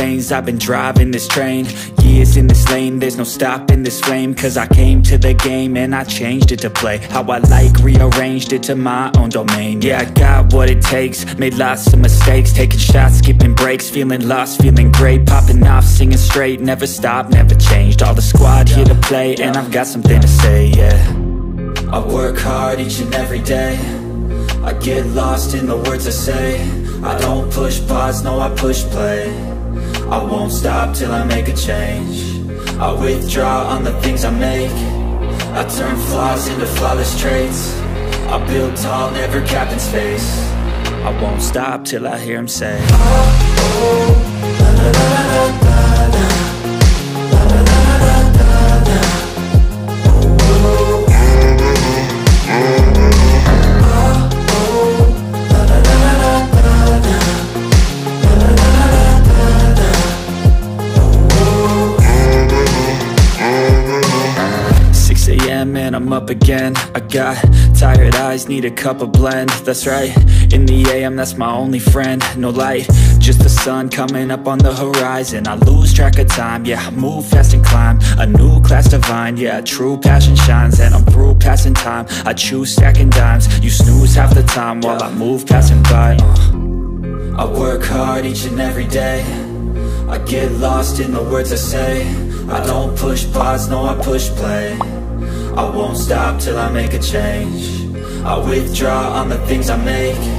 lanes, I've been driving this train. Years in this lane, there's no stopping this flame. Cause I came to the game and I changed it to play how I like, rearranged it to my own domain. Yeah, I got what it takes, made lots of mistakes, taking shots, skipping breaks, feeling lost, feeling great, popping off, singing straight, never stopped, never changed. All the squad here to play, and I've got something to say, yeah. I work hard each and every day, I get lost in the words I say. I don't push pause, no I push play. I won't stop till I make a change. I withdraw on the things I make. I turn flaws into flawless traits. I build tall, never capped in space. I won't stop till I hear him say, oh, oh, la, la, la, la, la, la. And I'm up again. I got tired eyes, need a cup of blend. That's right, in the AM, that's my only friend. No light, just the sun coming up on the horizon. I lose track of time, yeah, I move fast and climb a new class divine, yeah, true passion shines. And I'm through passing time, I choose stacking dimes. You snooze half the time while I move passing by. I work hard each and every day, I get lost in the words I say. I don't push pause, no I push play. I won't stop till I make a change. I withdraw on the things I make.